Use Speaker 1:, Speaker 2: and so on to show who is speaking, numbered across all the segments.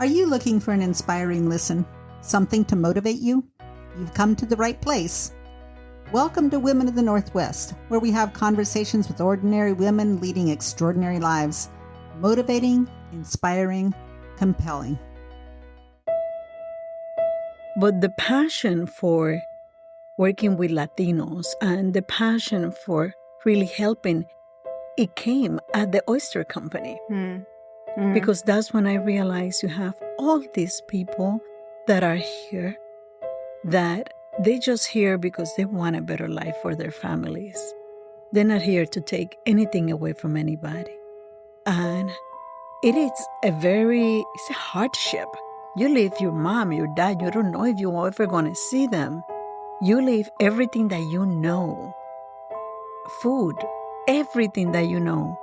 Speaker 1: Are you looking for an inspiring listen? Something to motivate you? You've come to the right place. Welcome to Women of the Northwest, where we have conversations with ordinary women leading extraordinary lives. Motivating, inspiring, compelling.
Speaker 2: But the passion for working with Latinos and the passion for really helping, it came at the Oyster Company. Because that's when I realized you have all these people that are here, that they just here because they want a better life for their families. They're not here to take anything away from anybody. And it's a hardship. You leave your mom, your dad, you don't know if you're ever going to see them. You leave everything that you know, food, everything that you know,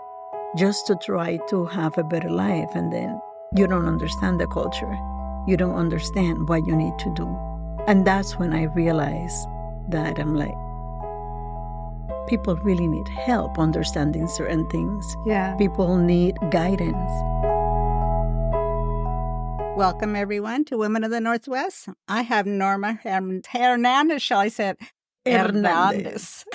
Speaker 2: just to try to have a better life. And then you don't understand the culture. You don't understand what you need to do. And that's when I realized that I'm like, people really need help understanding certain things.
Speaker 1: Yeah.
Speaker 2: People need guidance.
Speaker 1: Welcome, everyone, to Women of the Northwest. I have Norma Hernandez, shall I say it?
Speaker 2: Hernandez.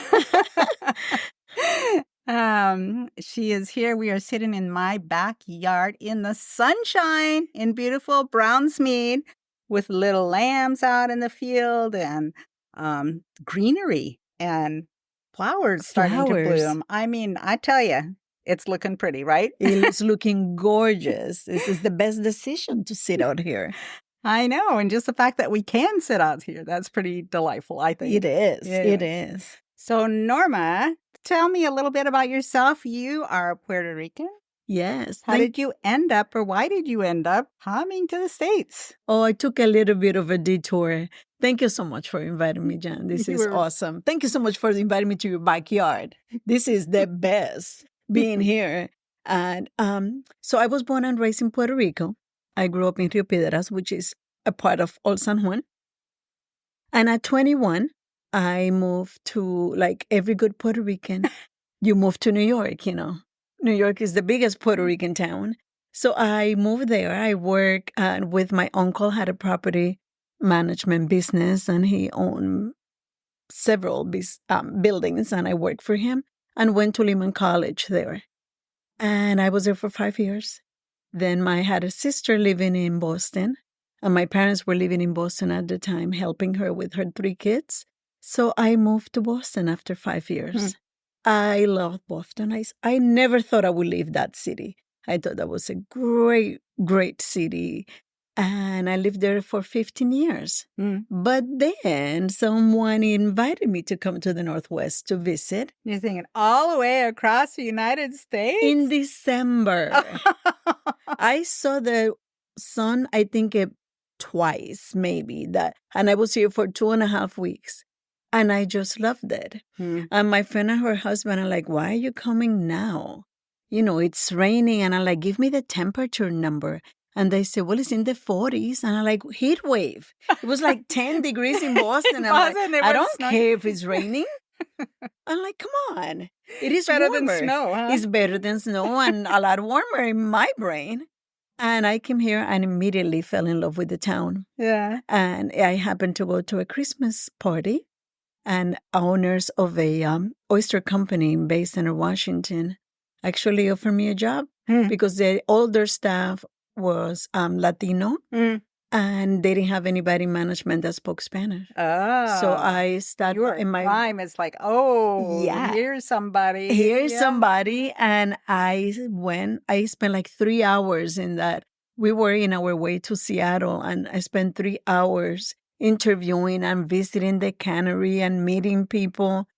Speaker 1: She is here. We are sitting in my backyard in the sunshine in beautiful Brownsmead with little lambs out in the field and greenery and flowers starting to bloom. I mean, I tell you, it's looking pretty, right?
Speaker 2: It's looking gorgeous. This is the best decision to sit out here.
Speaker 1: I know. And just the fact that we can sit out here, that's pretty delightful, I think.
Speaker 2: It is.
Speaker 1: Yeah.
Speaker 2: It is.
Speaker 1: So, Norma, tell me a little bit about yourself. You are Puerto Rican.
Speaker 2: Yes.
Speaker 1: How did you end up, or why did you end up coming to the States?
Speaker 2: Oh, I took a little bit of a detour. Thank you so much for inviting me, Jan. This is awesome. Thank you so much for inviting me to your backyard. This is the best, being here. And so I was born and raised in Puerto Rico. I grew up in Rio Piedras, which is a part of Old San Juan. And at 21, I moved to, like every good Puerto Rican, you move to New York, you know. New York is the biggest Puerto Rican town. So I moved there. I worked with my uncle, had a property management business, and he owned several buildings, and I worked for him and went to Lehman College there. And I was there for 5 years. Then I had a sister living in Boston, and my parents were living in Boston at the time, helping her with her 3 kids. So I moved to Boston after 5 years. I loved Boston. I never thought I would leave that city. I thought that was a great, great city. And I lived there for 15 years. But then someone invited me to come to the Northwest to visit.
Speaker 1: You're thinking all the way across the United States?
Speaker 2: In December. I saw the sun, I think, twice, maybe. And I was here for 2.5 weeks. And I just loved it. And my friend and her husband are like, why are you coming now? You know, it's raining. And I'm like, give me the temperature number. And they say, well, it's in the 40s. And I'm like, heat wave. It was like 10 degrees in Boston. I'm like, I don't care if it's raining. I'm like, come on. It is
Speaker 1: better
Speaker 2: warmer.
Speaker 1: than snow, huh?
Speaker 2: It's better than snow and a lot warmer in my brain. And I came here and immediately fell in love with the town.
Speaker 1: Yeah.
Speaker 2: And I happened to go to a Christmas party. And owners of a oyster company based in Washington actually offered me a job because the older staff was Latino and they didn't have anybody in management that spoke Spanish.
Speaker 1: Oh.
Speaker 2: So I started
Speaker 1: in my prime. It's like, oh, yeah, here's somebody.
Speaker 2: Here's somebody. And I spent like 3 hours in that. We were in our way to Seattle, and I spent 3 hours interviewing and visiting the cannery and meeting people.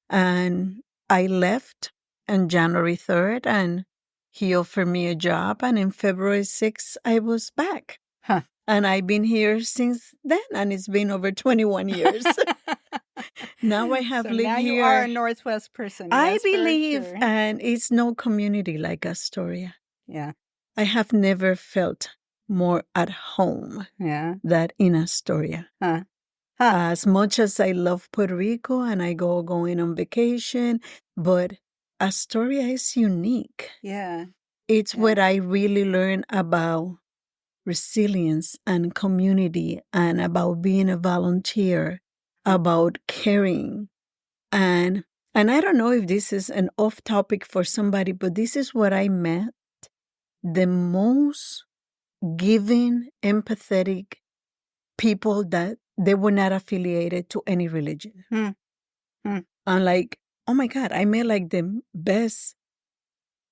Speaker 2: And I left on January 3rd, and he offered me a job. And in February 6th, I was back. And I've been here since then, and it's been over 21 years. Now I have lived
Speaker 1: now
Speaker 2: here.
Speaker 1: You are a Northwest person.
Speaker 2: I believe, and it's no community like Astoria.
Speaker 1: Yeah.
Speaker 2: I have never felt more at home than in Astoria. As much as I love Puerto Rico and I going on vacation, but Astoria is unique.
Speaker 1: Yeah.
Speaker 2: It's where I really learn about resilience and community and about being a volunteer, about caring. And I don't know if this is an off topic for somebody, but this is what I met the most giving, empathetic people that they were not affiliated to any religion. And like, oh my God, I met like the best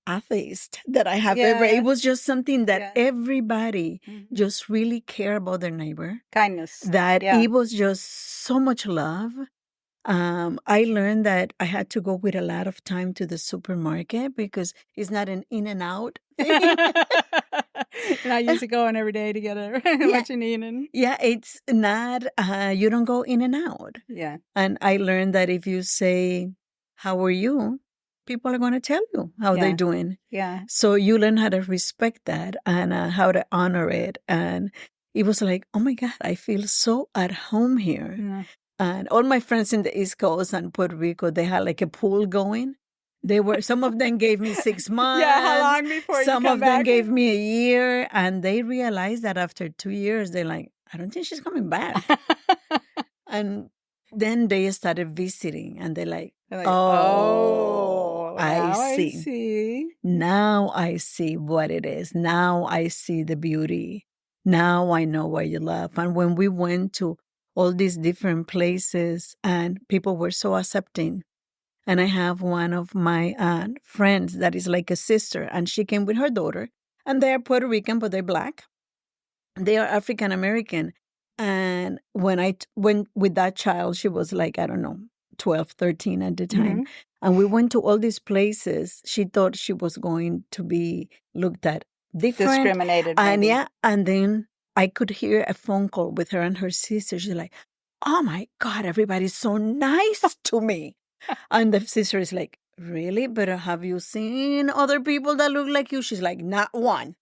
Speaker 2: atheist that I have ever. It was just something that everybody just really care about their neighbor.
Speaker 1: Kindness.
Speaker 2: That it was just so much love. I learned that I had to go with a lot of time to the supermarket because it's not an in and out thing.
Speaker 1: And I used to go in every day to get what you need.
Speaker 2: Yeah, it's not, you don't go in and out.
Speaker 1: Yeah.
Speaker 2: And I learned that if you say, how are you? People are going to tell you how they're doing.
Speaker 1: Yeah.
Speaker 2: So you learn how to respect that and how to honor it. And it was like, oh my God, I feel so at home here.
Speaker 1: Yeah.
Speaker 2: And all my friends in the East Coast and Puerto Rico, they had like a pool going. Some of them gave me 6 months.
Speaker 1: Yeah, how long before
Speaker 2: some
Speaker 1: you come
Speaker 2: of them
Speaker 1: back?
Speaker 2: gave me a year. And they realized that after 2 years, they're like, I don't think she's coming back. And then they started visiting and they're like, oh, I see. Now I see what it is. Now I see the beauty. Now I know why you love. And when we went to all these different places and people were so accepting. And I have one of my friends that is like a sister and she came with her daughter and they're Puerto Rican, but they're Black. They are African American. And when I went with that child, she was like, I don't know, 12, 13 at the time. And we went to all these places. She thought she was going to be looked at different.
Speaker 1: Discriminated.
Speaker 2: And
Speaker 1: maybe.
Speaker 2: And then I could hear a phone call with her and her sister. She's like, oh my God, everybody's so nice to me. And the sister is like, really? But have you seen other people that look like you? She's like, not one.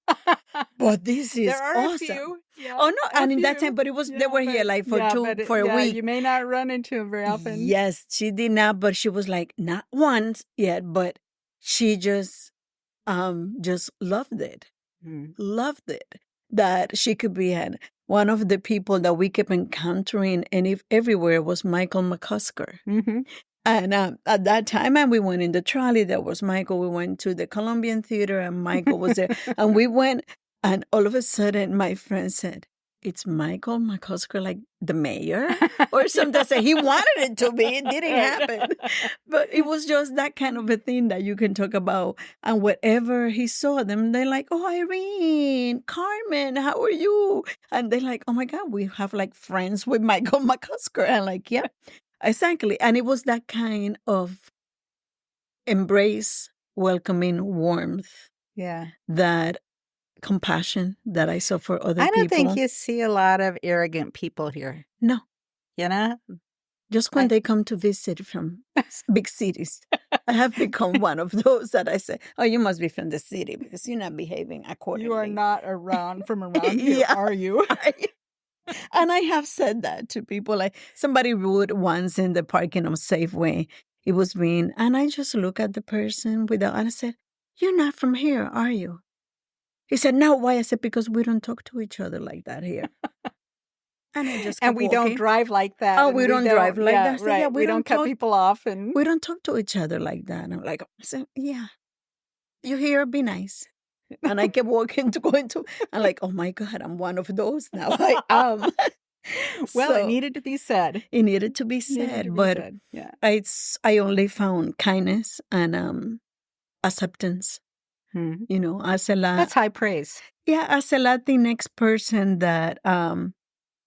Speaker 2: But this is
Speaker 1: there are
Speaker 2: awesome.
Speaker 1: A few. Yeah,
Speaker 2: oh no, and in that time, but it was they were here like for a week.
Speaker 1: You may not run into them very often.
Speaker 2: Yes, she did not, but she was like not once yet, but she just loved it. Loved it that she could be at. One of the people that we kept encountering everywhere was Michael McCusker. And at that time, and we went in the trolley, there was Michael. We went to the Colombian Theater and Michael was there. And we went, and all of a sudden, my friend said, it's Michael McCusker, like the mayor or something. I said, he wanted it to be. It didn't happen. But it was just that kind of a thing that you can talk about. And whatever he saw them, they're like, oh, Irene, Carmen, how are you? And they're like, oh my God, we have like friends with Michael McCusker. And like, yeah. Exactly. And it was that kind of embrace, welcoming, warmth.
Speaker 1: Yeah.
Speaker 2: That compassion that I saw for other people.
Speaker 1: I don't think you see a lot of arrogant people here.
Speaker 2: No.
Speaker 1: You know?
Speaker 2: Just when they come to visit from big cities. I have become one of those that I say, oh, you must be from the city because you're not behaving accordingly.
Speaker 1: You are not from around here, are you?
Speaker 2: And I have said that to people. Like somebody rude once in the parking of Safeway. It was mean. And I just look at the person and I said, you're not from here, are you? He said, no, why? I said, because we don't talk to each other like that here. And I just
Speaker 1: and we
Speaker 2: walking.
Speaker 1: Don't drive like that.
Speaker 2: Oh, we don't drive like that.
Speaker 1: So, right. We don't cut people off. And
Speaker 2: we don't talk to each other like that. And I'm like, I said, yeah, you here, be nice. And I kept walking I'm like, oh my God, I'm one of those now. I am.
Speaker 1: Well, it needed to be said.
Speaker 2: It needed to be said.
Speaker 1: Yeah.
Speaker 2: I only found kindness and acceptance. You know,
Speaker 1: that's high praise.
Speaker 2: Yeah, as a Latinx person that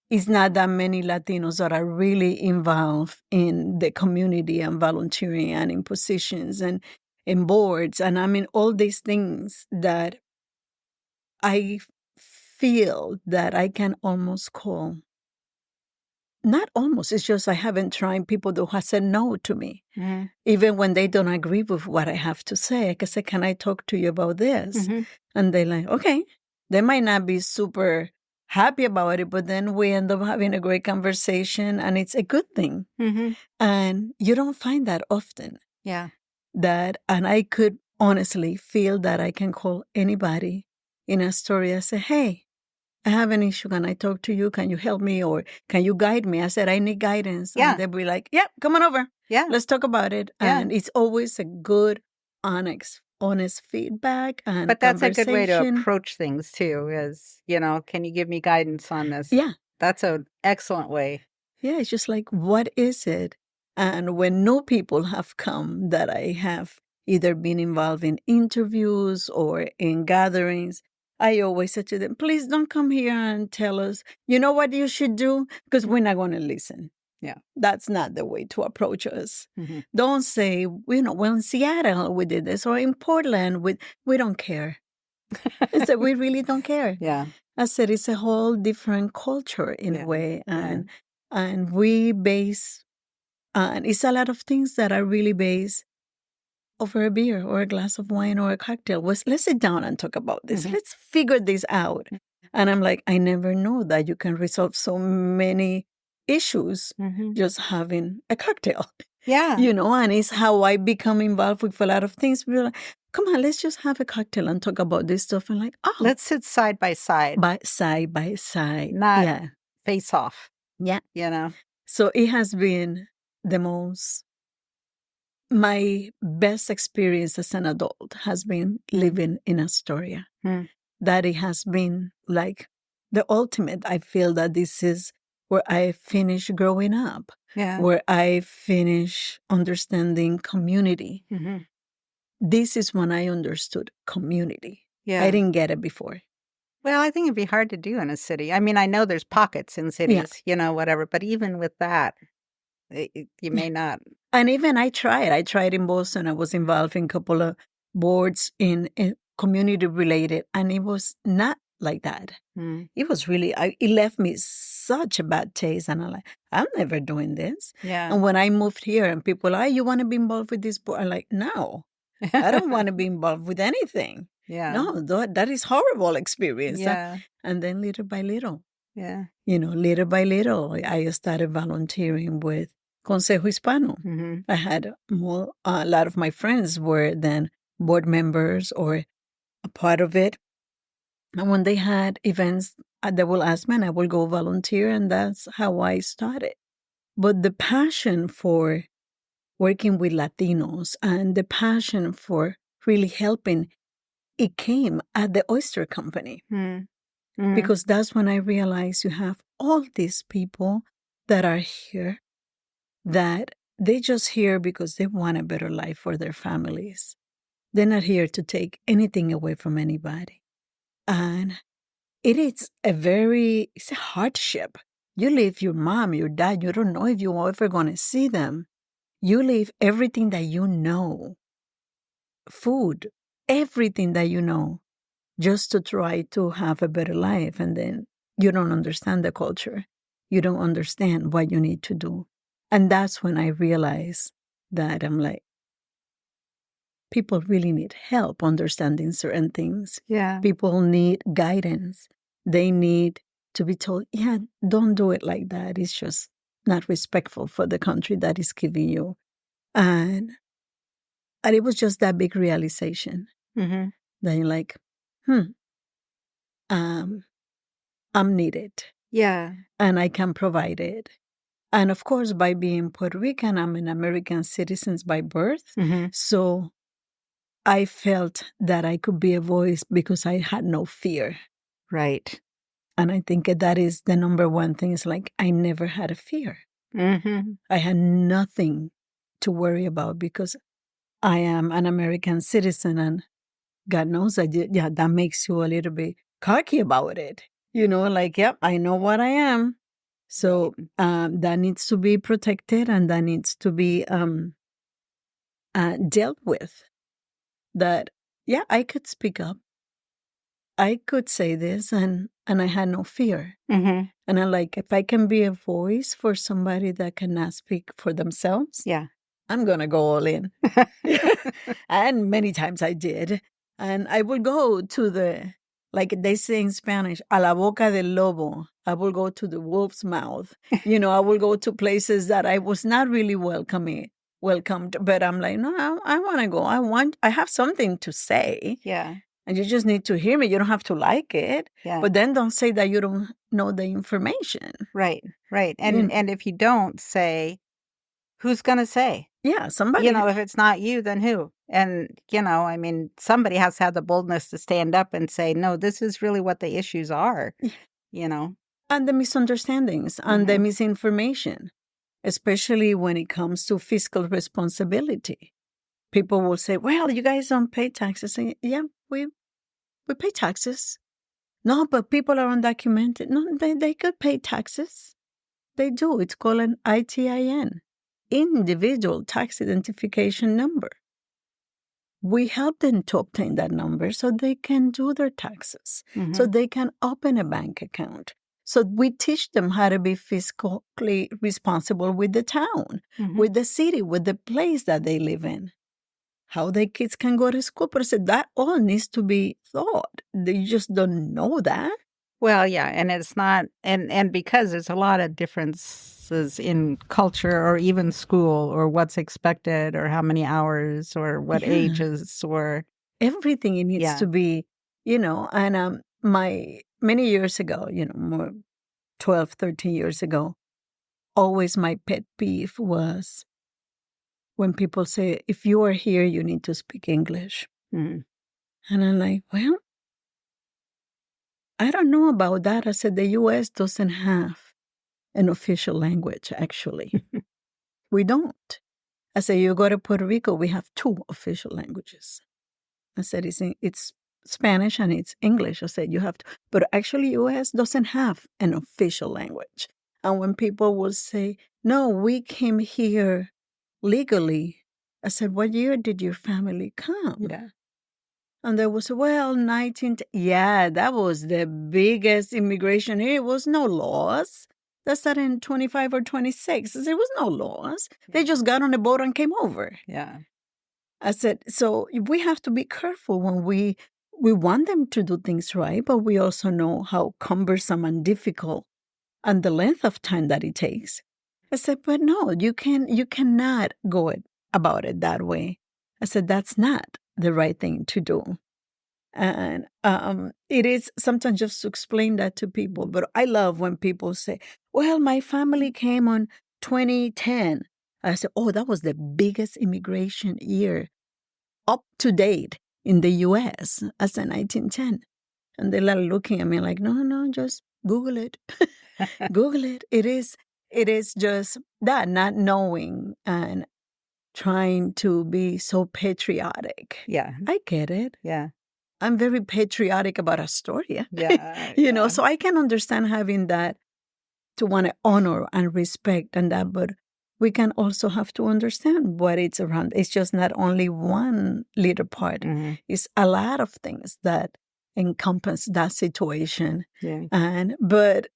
Speaker 2: is not that many Latinos that are really involved in the community and volunteering and in positions and in boards. And I mean, all these things that I feel that I can almost call. Not almost, it's just I haven't tried people who have said no to me. Even when they don't agree with what I have to say. I can say, can I talk to you about this? And they're like, okay. They might not be super happy about it, but then we end up having a great conversation and it's a good thing. And you don't find that often.
Speaker 1: Yeah.
Speaker 2: And I could honestly feel that I can call anybody in Astoria and say, hey, I have an issue. Can I talk to you? Can you help me? Or can you guide me? I said, I need guidance.
Speaker 1: Yeah.
Speaker 2: And they'll be like, yeah, come on over.
Speaker 1: Yeah.
Speaker 2: Let's talk about it.
Speaker 1: Yeah.
Speaker 2: And it's always a good, honest feedback and
Speaker 1: But that's
Speaker 2: conversation.
Speaker 1: a good way to approach things too, is, can you give me guidance on this?
Speaker 2: Yeah.
Speaker 1: That's an excellent way.
Speaker 2: Yeah, it's just like, what is it? And when no people have come that I have either been involved in interviews or in gatherings, I always say to them, please don't come here and tell us, you know what you should do? Because we're not going to listen.
Speaker 1: Yeah.
Speaker 2: That's not the way to approach us.
Speaker 1: Mm-hmm.
Speaker 2: Don't say, well, in Seattle we did this, or in Portland, we don't care. I said, we really don't care.
Speaker 1: Yeah.
Speaker 2: I said, it's a whole different culture in a way. And we base, and it's a lot of things that are really based over a beer or a glass of wine or a cocktail. Let's sit down and talk about this.
Speaker 1: Mm-hmm.
Speaker 2: Let's figure this out. And I'm like, I never know that you can resolve so many issues just having a cocktail.
Speaker 1: Yeah.
Speaker 2: And it's how I become involved with a lot of things. We're like, come on, let's just have a cocktail and talk about this stuff. And like, oh.
Speaker 1: Let's sit side by side.
Speaker 2: Side by side.
Speaker 1: Not face off.
Speaker 2: Yeah.
Speaker 1: So
Speaker 2: it has been my best experience as an adult has been living in Astoria. That it has been like the ultimate. I feel that this is where I finish growing up, where I finish understanding community. This is when I understood community. I didn't get it before.
Speaker 1: Well, I think it'd be hard to do in a city. I mean, I know there's pockets in cities, whatever, but even with that, you may not.
Speaker 2: And even I tried in Boston. I was involved in a couple of boards in community related, and it was not like that. It was really, it left me such a bad taste. And I'm like, I'm never doing this.
Speaker 1: Yeah.
Speaker 2: And when I moved here and people are, you want to be involved with this board? I'm like, no, I don't want to be involved with anything.
Speaker 1: Yeah.
Speaker 2: No, that is horrible experience.
Speaker 1: Yeah.
Speaker 2: And then little by little.
Speaker 1: Yeah.
Speaker 2: Little by little, I started volunteering with Consejo Hispano. I had a lot of my friends were then board members or a part of it. And when they had events, they will ask me and I will go volunteer. And that's how I started. But the passion for working with Latinos and the passion for really helping, it came at the oyster company. Because that's when I realized you have all these people that are here that they just here because they want a better life for their families. They're not here to take anything away from anybody. And it's a hardship. You leave your mom, your dad, you don't know if you're ever going to see them. You leave everything that you know, food, everything that you know, just to try to have a better life. And then you don't understand the culture. You don't understand what you need to do. And that's when I realized that I'm like, people really need help understanding certain things.
Speaker 1: Yeah.
Speaker 2: People need guidance. They need to be told, don't do it like that. It's just not respectful for the country that is giving you. And it was just that big realization that you're like, I'm needed.
Speaker 1: Yeah.
Speaker 2: And I can provide it. And of course, by being Puerto Rican, I'm an American citizen by birth. So I felt that I could be a voice because I had no fear.
Speaker 1: Right.
Speaker 2: And I think that is the number one thing. Is like, I never had a fear. I had nothing to worry about because I am an American citizen, and God knows that makes you a little bit cocky about it. I know what I am. So that needs to be protected and that needs to be dealt with. That, I could speak up. I could say this and I had no fear. And I'm like, if I can be a voice for somebody that cannot speak for themselves, I'm going to go all in. And many times I did. And I would go to like they say in Spanish, a la boca del lobo. I will go to the wolf's mouth. I will go to places that I was not really welcomed. But I'm like, no, I want to go. I have something to say.
Speaker 1: Yeah.
Speaker 2: And you just need to hear me. You don't have to like it.
Speaker 1: Yeah.
Speaker 2: But then don't say that you don't know the information.
Speaker 1: Right.
Speaker 2: You know.
Speaker 1: And if you don't say, who's going to say?
Speaker 2: Yeah, somebody.
Speaker 1: If it's not you, then who? And, I mean, somebody has to have the boldness to stand up and say, no, this is really what the issues are,
Speaker 2: And the misunderstandings and the misinformation, especially when it comes to fiscal responsibility. People will say, well, you guys don't pay taxes. And yeah, we pay taxes. No, but people are undocumented. No, they could pay taxes. They do. It's called an ITIN, Individual Tax Identification Number. We help them to obtain that number so they can do their taxes, so they can open a bank account. So we teach them how to be fiscally responsible with the town, with the city, with the place that they live in. How their kids can go to school. But I said that all needs to be thought. They just don't know that.
Speaker 1: Well, yeah, and it's not, and because there's a lot of differences in culture or even school or what's expected or how many hours or what ages or
Speaker 2: everything it needs to be, and many years ago, more 12, 13 years ago, always my pet peeve was when people say, if you are here, you need to speak English. And I'm like, well, I don't know about that. I said, the U.S. doesn't have an official language, actually. We don't. I said, you go to Puerto Rico, we have 2 official languages. I said, it's Spanish and it's English. I said, you have to. But actually, U.S. doesn't have an official language. And when people will say, no, we came here legally, I said, what year did your family come?
Speaker 1: Yeah.
Speaker 2: And there was, well, that was the biggest immigration here. It was no laws. That started in 25 or 26. There was no laws. They just got on a boat and came over.
Speaker 1: Yeah.
Speaker 2: I said, so we have to be careful when we want them to do things right, but we also know how cumbersome and difficult and the length of time that it takes. I said, but no, you cannot go about it that way. I said, that's not the right thing to do. And it is sometimes just to explain that to people. But I love when people say, well, my family came on 2010. I said, oh, that was the biggest immigration year up to date in the U.S. as in 1910. And they're like looking at me like, no, just Google it. Google it. It is just that, not knowing and trying to be so patriotic.
Speaker 1: Yeah.
Speaker 2: I get it.
Speaker 1: Yeah.
Speaker 2: I'm very patriotic about Astoria.
Speaker 1: Yeah.
Speaker 2: So I can understand having that to want to honor and respect and that, but we can also have to understand what it's around. It's just not only one little part. It's a lot of things that encompass that situation.
Speaker 1: Yeah.
Speaker 2: But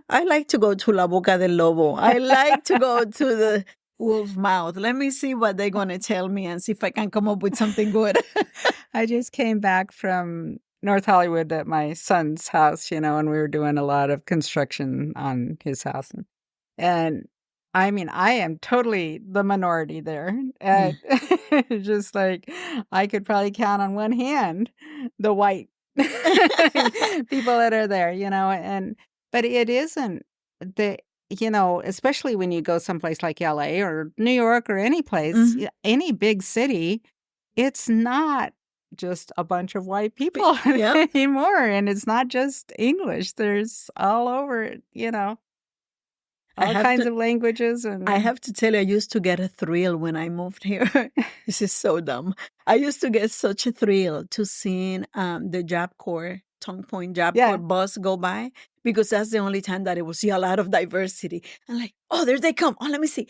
Speaker 2: I like to go to La Boca del Lobo. I like to go to the wolf mouth. Let me see what they're going to tell me and see if I can come up with something good.
Speaker 1: I just came back from North Hollywood at my son's house, and we were doing a lot of construction on his house. And I mean, I am totally the minority there. And just like I could probably count on one hand the white people that are there, but it isn't especially when you go someplace like LA or New York or any place, any big city, it's not just a bunch of white people anymore. And it's not just English. There's all over, all kinds of languages. And
Speaker 2: I have to tell you, I used to get a thrill when I moved here. This is so dumb. I used to get such a thrill to seeing the Job Corps, Tongue Point Job Corps bus go by, because that's the only time that it will see a lot of diversity. I'm like, oh, there they come. Oh, let me see.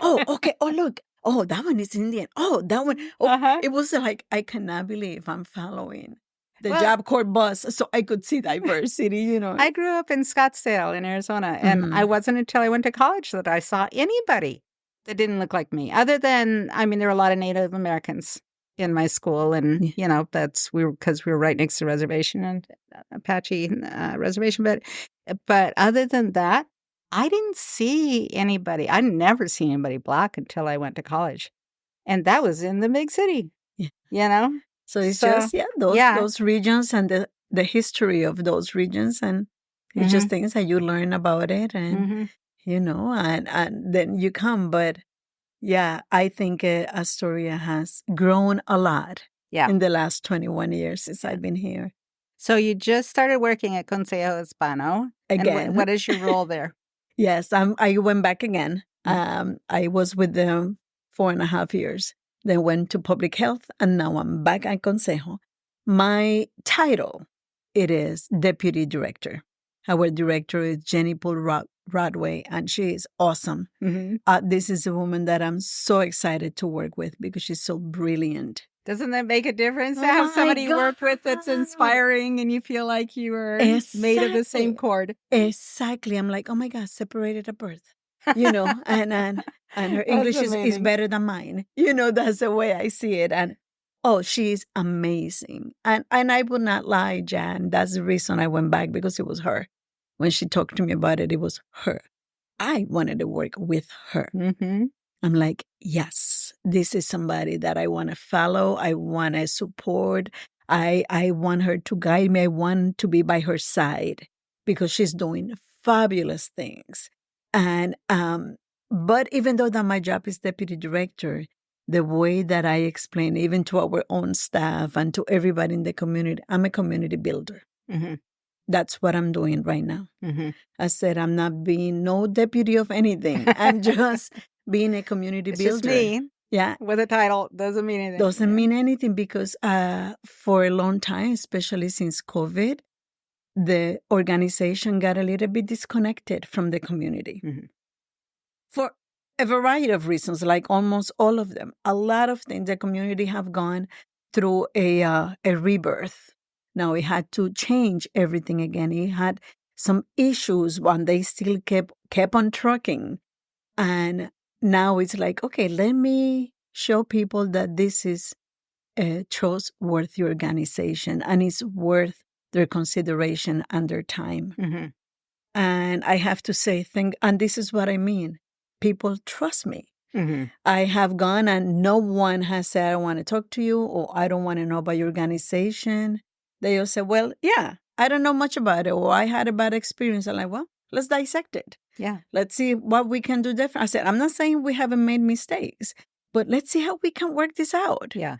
Speaker 2: Oh, okay. Oh, look. Oh, that one is Indian. Oh, that one. Oh, It was like, I cannot believe I'm following the Job Corps bus so I could see diversity,
Speaker 1: I grew up in Scottsdale in Arizona, and I wasn't until I went to college that I saw anybody that didn't look like me, other than, I mean, there were a lot of Native Americans in my school, and, because we were right next to the reservation and Apache reservation. But other than that, I didn't see anybody. I never seen anybody black until I went to college. And that was in the big city,
Speaker 2: So it's just, those regions and the history of those regions. And it's just things that you learn about it and, and then you come. But yeah, I think Astoria has grown a lot in the last 21 years since I've been here.
Speaker 1: So you just started working at Consejo Hispano.
Speaker 2: Again.
Speaker 1: And what is your role there?
Speaker 2: Yes, I went back again. I was with them 4.5 years. Then went to public health, and now I'm back at Consejo. My title, it is Deputy Director. Our director is Jenny Poole Rodway, and she is awesome. This is a woman that I'm so excited to work with because she's so brilliant.
Speaker 1: Doesn't that make a difference to have somebody you work with that's inspiring and you feel like you are made of the same cord?
Speaker 2: Exactly. I'm like, oh my God, separated at birth. And her English is better than mine. That's the way I see it. And she's amazing. And I would not lie, Jan. That's the reason I went back, because it was her. When she talked to me about it, it was her. I wanted to work with her. I'm like, yes, this is somebody that I want to follow. I want to support. I want her to guide me. I want to be by her side because she's doing fabulous things. And but even though that my job is deputy director, the way that I explain, even to our own staff and to everybody in the community, I'm a community builder. That's what I'm doing right now. I said, I'm not being no deputy of anything. I'm just being a community builder.
Speaker 1: It's just me.
Speaker 2: Yeah.
Speaker 1: With a title doesn't mean anything.
Speaker 2: Doesn't mean anything because for a long time, especially since COVID, the organization got a little bit disconnected from the community. For a variety of reasons, like almost all of them. A lot of things, the community have gone through a rebirth. Now it had to change everything again. It had some issues, and they still kept on trucking. And now it's like, okay, let me show people that this is a trustworthy organization and it's worth their consideration and their time. And I have to say, and this is what I mean, people trust me. I have gone and no one has said, I don't want to talk to you, or I don't want to know about your organization. They all say, well, yeah, I don't know much about it, or I had a bad experience. I'm like, well, let's dissect it.
Speaker 1: Yeah.
Speaker 2: Let's see what we can do different. I said, I'm not saying we haven't made mistakes, but let's see how we can work this out.
Speaker 1: Yeah.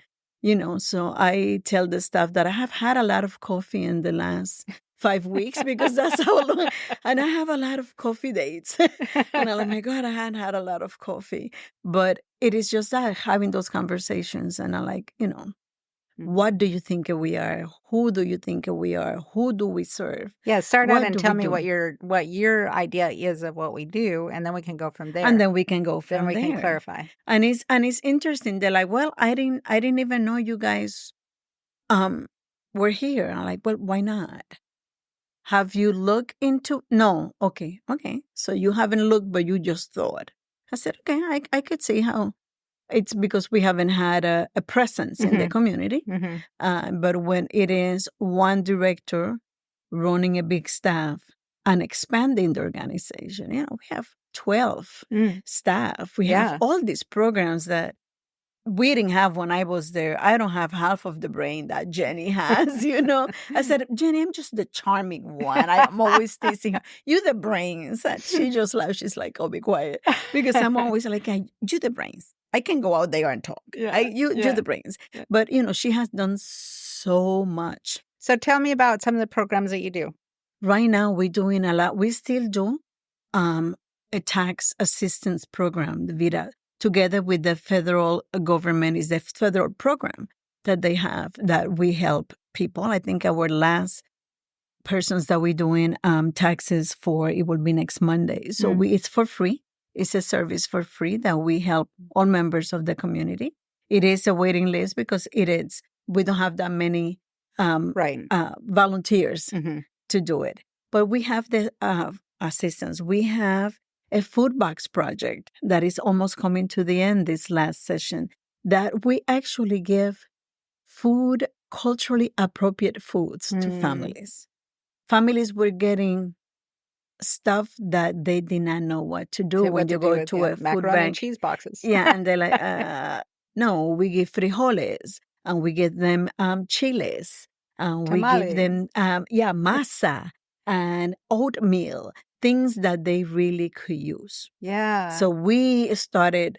Speaker 2: So I tell the staff that I have had a lot of coffee in the last 5 weeks because that's how long. And I have a lot of coffee dates. And I'm like, my God, I hadn't had a lot of coffee. But it is just that, having those conversations. And I'm like, what do you think we are? Who do you think we are? Who do we serve?
Speaker 1: Yeah, start out and tell me what your idea is of what we do, and then we can go from there.
Speaker 2: And then we can go from there.
Speaker 1: Then we can clarify.
Speaker 2: And it's interesting. They're like, well, I didn't even know you guys were here. I'm like, well, why not? Have you looked into? No. Okay. So you haven't looked, but you just thought. I said, okay, I could see how. It's because we haven't had a presence in the community. But when it is one director running a big staff and expanding the organization, we have 12 staff. We have all these programs that we didn't have when I was there. I don't have half of the brain that Jenny has, I said, Jenny, I'm just the charming one. I'm always teasing her. You the brains. And she just laughs. She's like, oh, be quiet. Because I'm always like, you the brains. I can go out there and talk. You the brains. Yeah. But, she has done so much.
Speaker 1: So tell me about some of the programs that you do.
Speaker 2: Right now, we're doing a lot. We still do a tax assistance program, the VITA, together with the federal government. Is the federal program that they have that we help people. I think our last persons that we're doing taxes for, it will be next Monday. So it's for free. It's a service for free that we help all members of the community. It is a waiting list because we don't have that many volunteers to do it. But we have the assistance. We have a food box project that is almost coming to the end this last session, that we actually give food, culturally appropriate foods to families. Families were getting stuff that they did not know what to do when you go to a food bank.
Speaker 1: Macaroni and cheese boxes.
Speaker 2: Yeah, and they're like, no, we give frijoles. and we give them chiles, and we give them masa and oatmeal, things that they really could use.
Speaker 1: Yeah.
Speaker 2: So we started,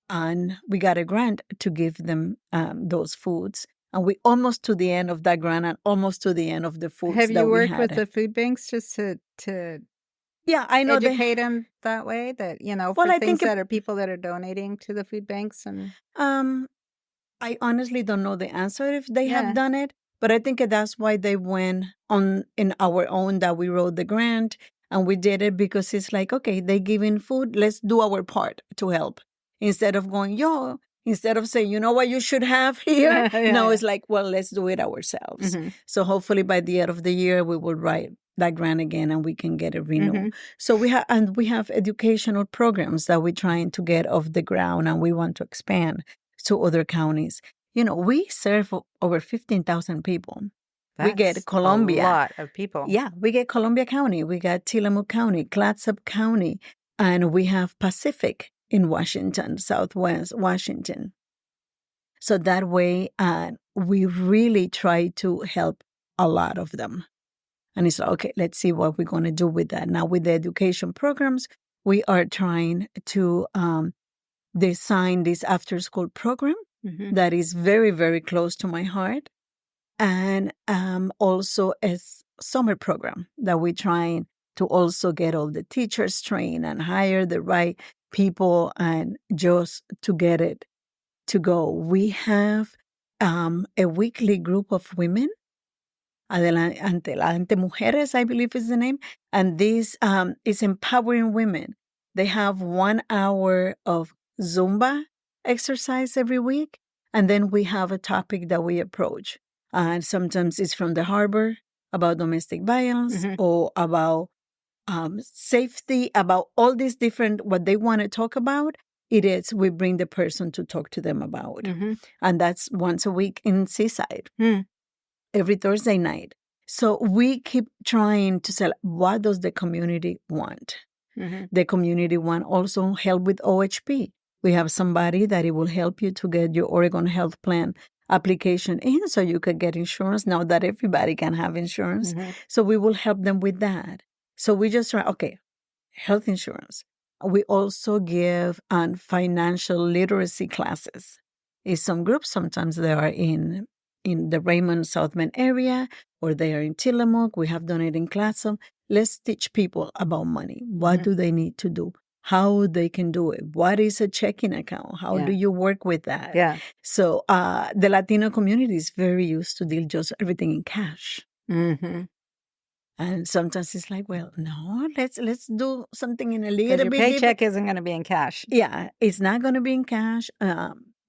Speaker 2: and we got a grant to give them those foods. And we almost to the end of that grant and almost to the end of the foods
Speaker 1: Have
Speaker 2: that
Speaker 1: you
Speaker 2: we
Speaker 1: worked with
Speaker 2: had.
Speaker 1: the food banks just to
Speaker 2: Yeah, I know
Speaker 1: educate them that way? That, you know,
Speaker 2: Well,
Speaker 1: for
Speaker 2: I
Speaker 1: things
Speaker 2: think
Speaker 1: that are people that are donating to the food banks and
Speaker 2: I honestly don't know the answer if they have
Speaker 1: Yeah.
Speaker 2: done it, but I think that's why they went on in our own, that we wrote the grant and we did it, because it's like, okay, they giving food, let's do our part to help. Instead of going, instead of saying, you know what you should have here? No, it's like, well, let's do it ourselves.
Speaker 1: Mhm.
Speaker 2: So hopefully by the end of the year, we will write that grant again and we can get it renewed. So we have educational programs that we're trying to get off the ground, and we want to expand to other counties. You know, we serve over 15,000 people. We get
Speaker 1: That's
Speaker 2: Columbia.
Speaker 1: a lot of people.
Speaker 2: Yeah, we get Columbia County, we got Tillamook County, Clatsop County, and we have Pacific in Washington, Southwest Washington. So that way, we really try to help a lot of them. And it's like, okay, let's see what we're going to do with that. Now, with the education programs, we are trying to design this after-school program that is very, very close to my heart. And also a summer program that we're trying to also get all the teachers trained and hire the right people, and just to get it to go. We have a weekly group of women, Adelante Mujeres, I believe is the name. And this is empowering women. They have 1 hour of Zumba exercise every week. And then we have a topic that we approach. And sometimes it's from the harbor, about domestic violence, or about safety, about all these different, what they want to talk about. It is, we bring the person to talk to them about. And that's once a week in Seaside, every Thursday night. So we keep trying to sell, what does the community want? The community want also help with OHP. We have somebody that it will help you to get your Oregon Health Plan application in, so you could get insurance. Now that everybody can have insurance. So we will help them with that. So we just try, okay, health insurance. We also give financial literacy classes. In some groups, sometimes they are in the Raymond, South Bend area, or they are in Tillamook. We have done it in Clatsop. Let's teach people about money. What do they need to do? How they can do it? What is a checking account? How do you work with that?
Speaker 1: Yeah.
Speaker 2: So the Latino community is very used to deal just everything in cash. And sometimes it's like, well, no, let's do something in a little
Speaker 1: Because
Speaker 2: bit
Speaker 1: your
Speaker 2: different.
Speaker 1: paycheck isn't going to be in cash.
Speaker 2: Yeah, it's not going to be in cash.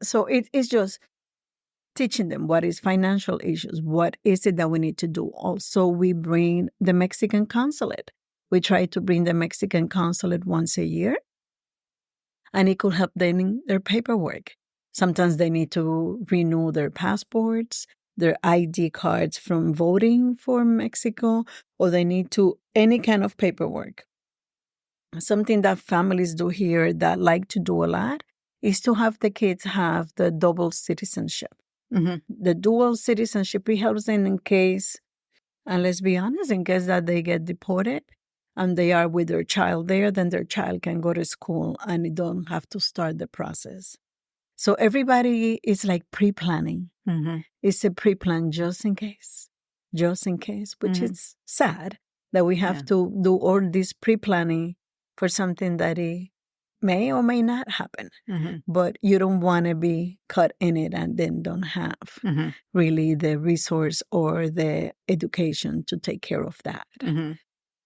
Speaker 2: So it's just teaching them what is financial issues, what is it that we need to do. Also, we bring the Mexican consulate. We try to bring the Mexican consulate once a year, and it could help them in their paperwork. Sometimes they need to renew their passports, their ID cards from voting for Mexico, or they need to any kind of paperwork. Something that families do here that like to do a lot is to have the kids have the double citizenship. The dual citizenship, it helps them in case, and let's be honest, in case that they get deported and they are with their child there, then their child can go to school and they don't have to start the process. So everybody is like pre-planning. It's a pre-plan just in case, which is sad that we have to do all this pre-planning for something that it may or may not happen. But you don't want to be caught in it and then don't have really the resource or the education to take care of that.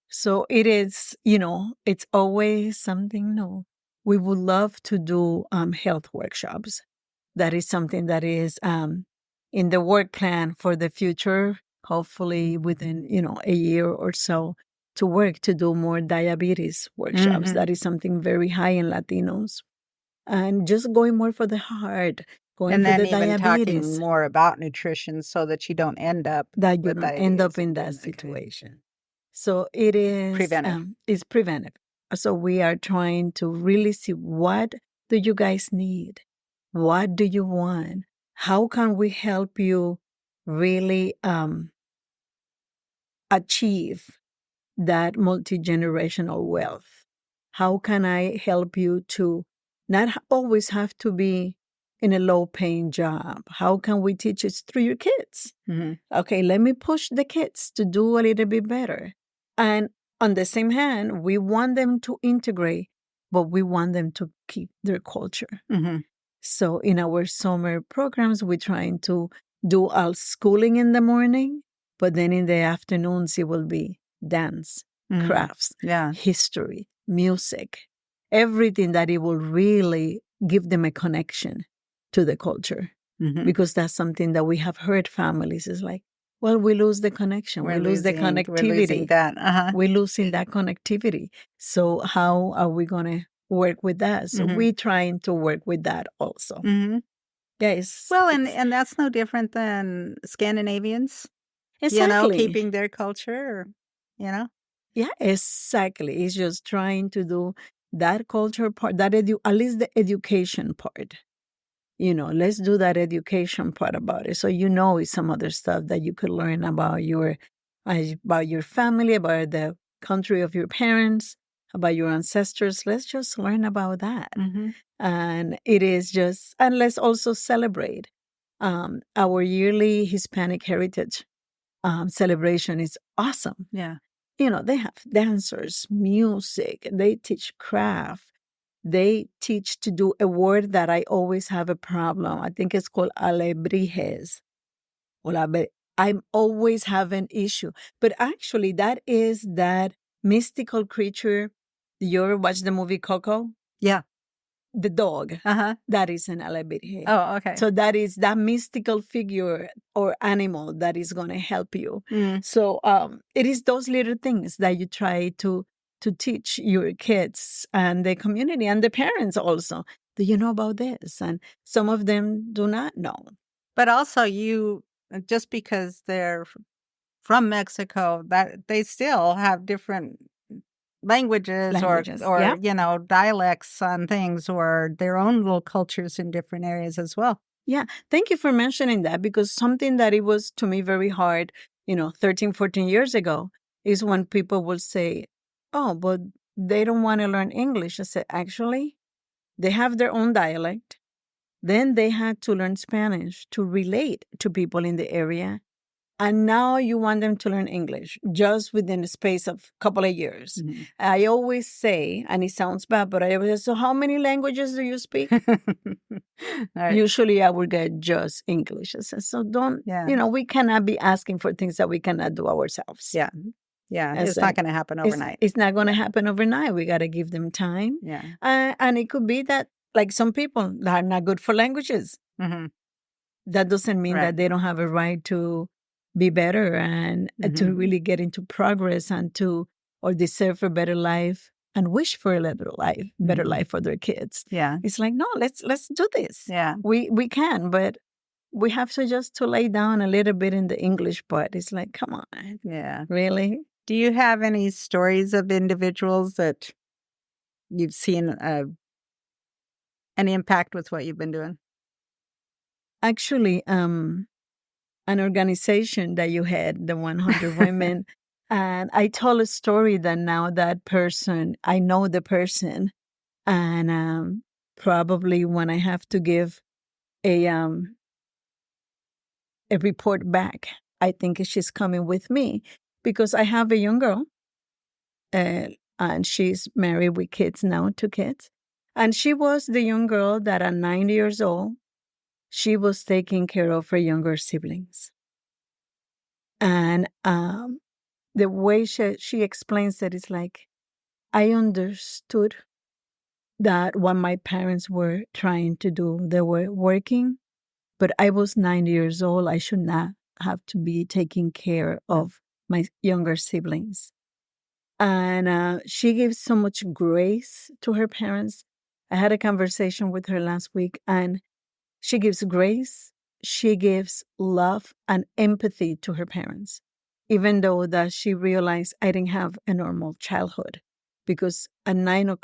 Speaker 2: So it is, it's always something new. We would love to do health workshops. That is something that is in the work plan for the future, hopefully within, a year or so, to work to do more diabetes workshops. That is something very high in Latinos. And just going more for the heart, going
Speaker 1: And
Speaker 2: for
Speaker 1: then
Speaker 2: the
Speaker 1: even
Speaker 2: diabetes.
Speaker 1: talking more about nutrition so that you don't end up
Speaker 2: That you
Speaker 1: with
Speaker 2: don't end up in
Speaker 1: diabetes.
Speaker 2: that situation. So it is
Speaker 1: Preventive.
Speaker 2: It's preventive. So we are trying to really see, what do you guys need? What do you want? How can we help you really achieve that multi-generational wealth? How can I help you to not always have to be in a low-paying job? How can we teach it through your kids?
Speaker 1: Mm-hmm.
Speaker 2: Okay, let me push the kids to do a little bit better. And on the same hand, we want them to integrate, but we want them to keep their culture.
Speaker 1: Mm-hmm.
Speaker 2: So in our summer programs, we're trying to do our schooling in the morning, but then in the afternoons, it will be dance,
Speaker 1: Mm-hmm.
Speaker 2: crafts,
Speaker 1: Yeah.
Speaker 2: history, music, everything that it will really give them a connection to the culture.
Speaker 1: Mm-hmm.
Speaker 2: Because that's something that we have heard families is like, well, we lose the connection. We lose the connectivity.
Speaker 1: We're losing that. Uh-huh.
Speaker 2: We're losing that connectivity. So how are we going to work with that? So
Speaker 1: Mm-hmm.
Speaker 2: we're trying to work with that also.
Speaker 1: Mm-hmm.
Speaker 2: Yes.
Speaker 1: Well, and that's no different than Scandinavians,
Speaker 2: Exactly.
Speaker 1: keeping their culture,
Speaker 2: Yeah, exactly. It's just trying to do that culture part, that at least the education part. Let's do that education part about it. So it's some other stuff that you could learn about your family, about the country of your parents, about your ancestors. Let's just learn about that.
Speaker 1: Mm-hmm.
Speaker 2: And it is just, and let's also celebrate our yearly Hispanic Heritage celebration is awesome.
Speaker 1: Yeah.
Speaker 2: They have dancers, music, they teach craft. They teach to do a word that I always have a problem. I think it's called alebrijes. I'm always have an issue. But actually, that is that mystical creature. You ever watch the movie Coco?
Speaker 1: Yeah.
Speaker 2: The dog.
Speaker 1: Uh-huh.
Speaker 2: That is an alebrije.
Speaker 1: Oh, okay.
Speaker 2: So that is that mystical figure or animal that is going to help you.
Speaker 1: Mm.
Speaker 2: So it is those little things that you try to teach your kids and the community and the parents also. Do you know about this? And some of them do not know.
Speaker 1: But also just because they're from Mexico, that they still have different languages or
Speaker 2: Yeah.
Speaker 1: dialects on things or their own little cultures in different areas as well.
Speaker 2: Yeah. Thank you for mentioning that, because something that it was to me very hard, 13, 14 years ago is when people will say, oh, but they don't want to learn English. I said, actually, they have their own dialect. Then they had to learn Spanish to relate to people in the area. And now you want them to learn English just within a space of a couple of years.
Speaker 1: Mm-hmm.
Speaker 2: I always say, and it sounds bad, but I always say, so how many languages do you speak?
Speaker 1: Right.
Speaker 2: Usually I would get just English. I said, so don't, we cannot be asking for things that we cannot do ourselves.
Speaker 1: Yeah. Yeah. It's not going to happen overnight.
Speaker 2: It's not going to happen overnight. We got to give them time.
Speaker 1: Yeah.
Speaker 2: And it could be that, like some people that are not good for languages.
Speaker 1: Mm-hmm.
Speaker 2: That doesn't mean that they don't have a right to be better and to really get into progress and or deserve a better life and wish for a better life for their kids.
Speaker 1: Yeah.
Speaker 2: It's like, no, let's do this.
Speaker 1: Yeah.
Speaker 2: We can, but we have to lay down a little bit in the English part. It's like, come on.
Speaker 1: Yeah.
Speaker 2: Really?
Speaker 1: Do you have any stories of individuals that you've seen an impact with what you've been doing?
Speaker 2: Actually, an organization that you had, the 100 Women, and I told a story that now that person, I know the person, and probably when I have to give a report back, I think she's coming with me because I have a young girl, and she's married with kids now, 2 kids, and she was the young girl that at 9 years old, she was taking care of her younger siblings. And the way she explains it is like, I understood that what my parents were trying to do, they were working, but I was 9 years old. I should not have to be taking care of my younger siblings. And she gives so much grace to her parents. I had a conversation with her last week, and she gives grace, she gives love and empathy to her parents, even though that she realized I didn't have a normal childhood, because at 9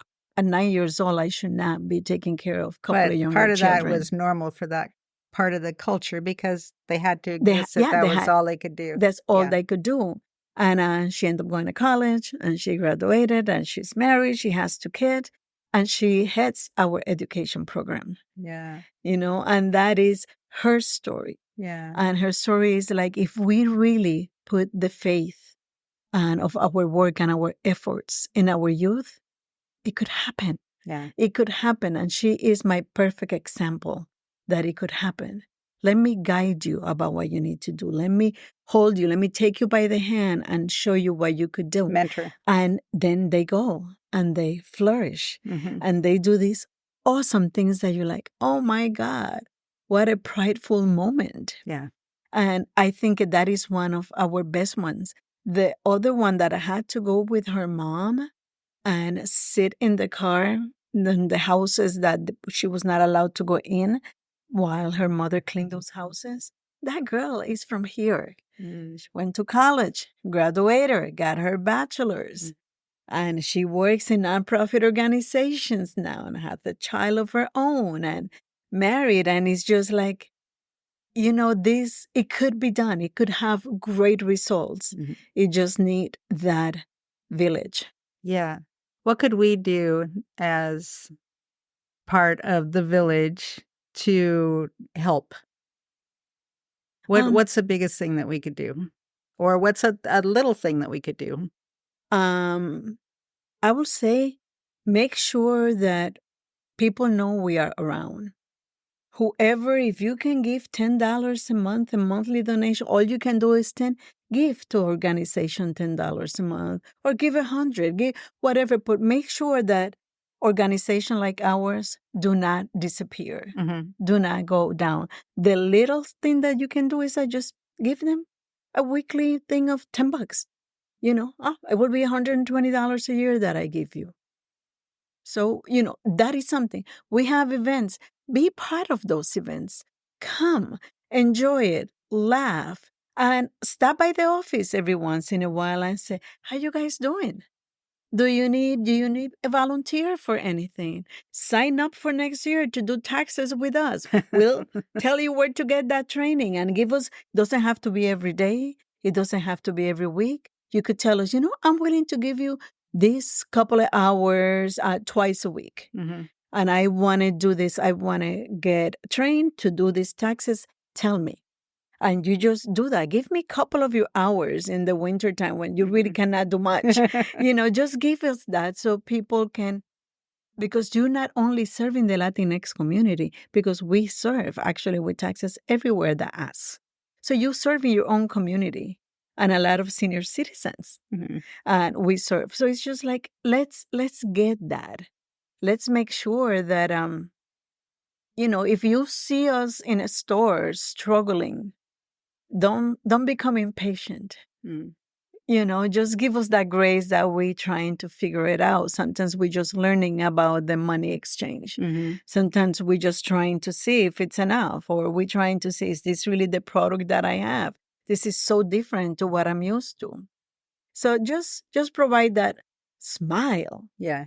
Speaker 2: years old, I should not be taking care of a couple of younger
Speaker 1: part of
Speaker 2: children.
Speaker 1: that was normal for that part of the culture because they had to exist. That was all they could do.
Speaker 2: That's all they could do. And she ended up going to college, and she graduated, and she's married. She has 2 kids, and she heads our education program.
Speaker 1: Yeah.
Speaker 2: And that is her story.
Speaker 1: Yeah.
Speaker 2: And her story is like, if we really put the faith and of our work and our efforts in our youth, it could happen.
Speaker 1: Yeah.
Speaker 2: It could happen. And she is my perfect example that it could happen. Let me guide you about what you need to do. Let me hold you. Let me take you by the hand and show you what you could do.
Speaker 1: Mentor.
Speaker 2: And then they go and they flourish. Mm-hmm. And they do these awesome things that you're like, oh my God, what a prideful moment.
Speaker 1: Yeah.
Speaker 2: And I think that is one of our best ones. The other one that I had to go with her mom and sit in the car, in the houses that she was not allowed to go in while her mother cleaned those houses. That girl is from here. She went to college, graduated, got her bachelor's, and she works in nonprofit organizations now and has a child of her own and married. And it's just like, this, it could be done. It could have great results. Mm-hmm. It just need that village.
Speaker 1: Yeah. What could we do as part of the village to help? What's the biggest thing that we could do? Or what's a little thing that we could do?
Speaker 2: I would say make sure that people know we are around. Whoever, if you can give $10 a month, a monthly donation, all you can do is give to organization $10 a month, or give 100, give whatever, but make sure that organization like ours do not disappear, do not go down. The little thing that you can do is just give them a weekly thing of $10. It will be $120 a year that I give you. So, that is something. We have events. Be part of those events. Come, enjoy it, laugh, and stop by the office every once in a while and say, how you guys doing? Do you need a volunteer for anything? Sign up for next year to do taxes with us. We'll tell you where to get that training and give us, doesn't have to be every day. It doesn't have to be every week. You could tell us, I'm willing to give you this couple of hours twice a week. Mm-hmm. And I want to do this. I want to get trained to do these taxes. Tell me. And you just do that. Give me a couple of your hours in the wintertime when you really cannot do much. Just give us that so people can, because you're not only serving the Latinx community, because we serve actually with taxes everywhere that asks. So you serve in your own community and a lot of senior citizens. Mm-hmm. And we serve. So it's just like, let's get that. Let's make sure that, if you see us in a store struggling, don't become impatient. Just give us that grace that we're trying to figure it out. Sometimes we're just learning about the money exchange. Mm-hmm. Sometimes we're just trying to see if it's enough, or we're trying to see, is this really the product that I have? This is so different to what I'm used to. So just provide that smile.
Speaker 1: Yeah.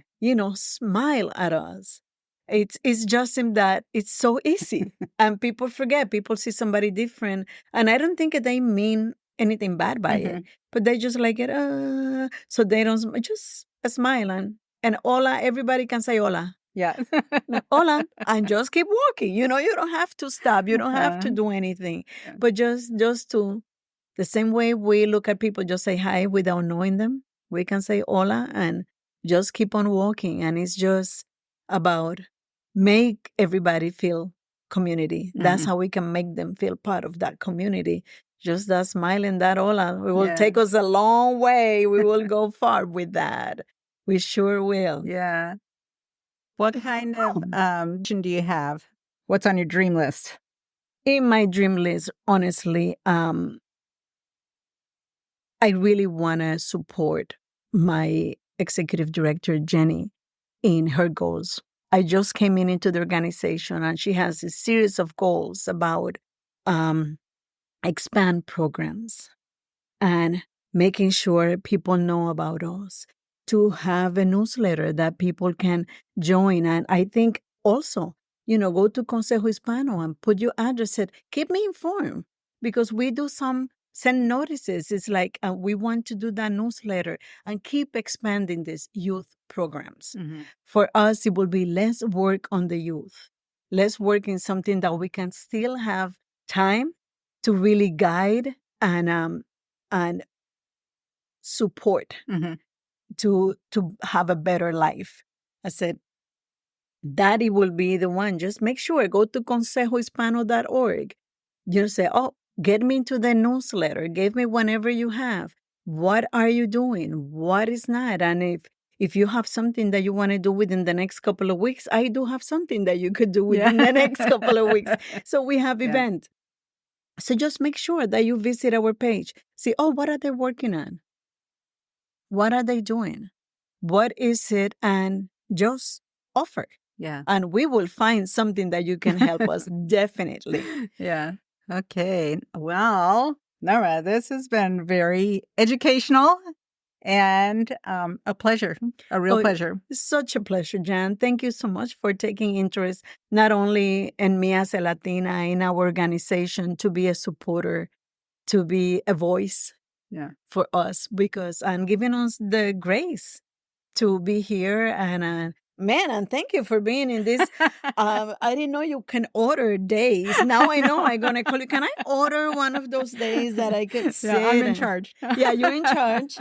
Speaker 2: Smile at us. It's just in that it's so easy. And people forget. People see somebody different. And I don't think they mean anything bad by it. But they just like it. So they don't, just a smile. And hola, everybody can say hola.
Speaker 1: Yeah.
Speaker 2: Hola. And just keep walking. You don't have to stop. You don't have to do anything. Yeah. But just to, the same way we look at people, just say hi without knowing them. We can say hola and just keep on walking. And it's just about make everybody feel community. Mm-hmm. That's how we can make them feel part of that community. Just that smile and that hola. It will take us a long way. We will go far with that. We sure will.
Speaker 1: Yeah. What kind of vision do you have? What's on your dream list?
Speaker 2: In my dream list, honestly, I really want to support my executive director, Jenny, in her goals. I just came into the organization, and she has a series of goals about expand programs and making sure people know about us, to have a newsletter that people can join. And I think also go to Consejo Hispano and put your address. Keep me informed because we do send notices. It's like we want to do that newsletter and keep expanding these youth programs.
Speaker 1: Mm-hmm.
Speaker 2: For us, it will be less work on the youth, less work in something that we can still have time to really guide and support
Speaker 1: Mm-hmm.
Speaker 2: to have a better life. I said, Daddy will be the one. Just make sure, go to consejohispano.org. Just say, oh, get me into the newsletter. Give me whenever you have. What are you doing? What is not? And if you have something that you want to do within the next couple of weeks, I do have something that you could do within the next couple of weeks. So we have event. So just make sure that you visit our page. See, oh, what are they working on? What are they doing? What is it? And just offer.
Speaker 1: Yeah.
Speaker 2: And we will find something that you can help us, definitely.
Speaker 1: Yeah. Okay. Well, Norma, this has been very educational and a pleasure, a real pleasure.
Speaker 2: It's such a pleasure, Jan. Thank you so much for taking interest, not only in me as a Latina, in our organization, to be a supporter, to be a voice for us, and giving us the grace to be here. And and thank you for being in this. I didn't know you can order days. Now I know I'm going to call you. Can I order one of those days that I could sit?
Speaker 1: Yeah, I'm in charge.
Speaker 2: Yeah, you're in charge.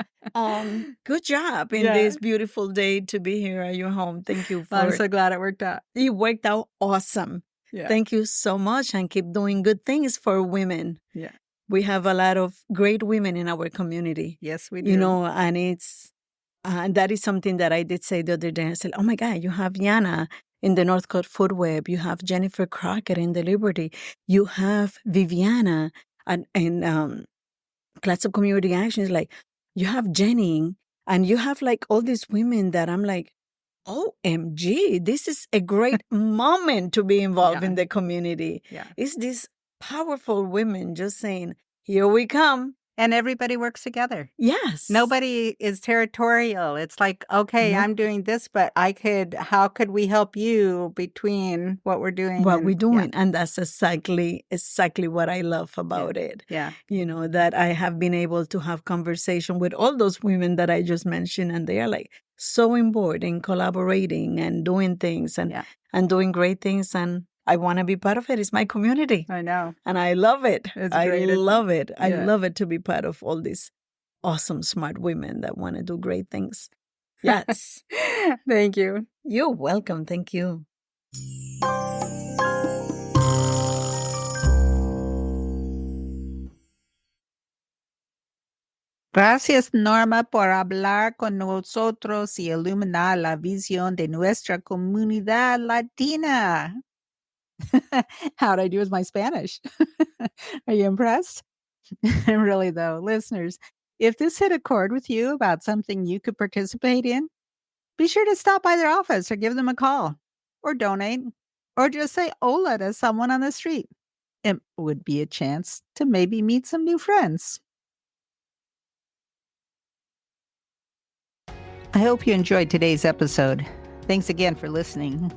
Speaker 2: Good job in this beautiful day to be here at your home. Thank you for.
Speaker 1: I'm so glad it worked out.
Speaker 2: It worked out awesome. Yeah. Thank you so much, and keep doing good things for women.
Speaker 1: Yeah.
Speaker 2: We have a lot of great women in our community.
Speaker 1: Yes, we do.
Speaker 2: And it's and that is something that I did say the other day. I said, oh my God, you have Yana in the Northcote Food Web. You have Jennifer Crockett in the Liberty. You have Viviana in Class of Community Actions. Like, you have Jenny, and you have like all these women that I'm like, OMG, this is a great moment to be involved in the community.
Speaker 1: Yeah.
Speaker 2: It's these powerful women just saying, here we come.
Speaker 1: And everybody works together.
Speaker 2: Yes.
Speaker 1: Nobody is territorial. It's like, okay, I'm doing this, but how could we help you between what we're doing?
Speaker 2: What we're doing. Yeah. And that's exactly what I love about it.
Speaker 1: Yeah.
Speaker 2: That I have been able to have conversation with all those women that I just mentioned, and they are like so on board in collaborating and doing things and doing great things. And I want to be part of it. It's my community.
Speaker 1: I know.
Speaker 2: And I love it. I love it.
Speaker 1: Yeah.
Speaker 2: I love it to be part of all these awesome, smart women that want to do great things. Yes.
Speaker 1: Thank you.
Speaker 2: You're welcome. Thank you.
Speaker 1: Gracias, Norma, por hablar con nosotros y iluminar la visión de nuestra comunidad latina. How'd I do with my Spanish? Are you impressed? Really, though, listeners, if this hit a chord with you about something you could participate in, be sure to stop by their office or give them a call, or donate, or just say hola to someone on the street. It would be a chance to maybe meet some new friends. I hope you enjoyed today's episode. Thanks again for listening.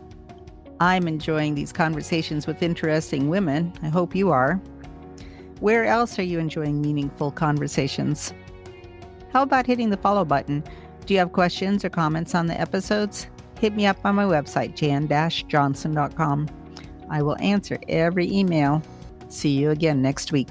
Speaker 1: I'm enjoying these conversations with interesting women. I hope you are. Where else are you enjoying meaningful conversations? How about hitting the follow button? Do you have questions or comments on the episodes? Hit me up on my website, jan-johnson.com. I will answer every email. See you again next week.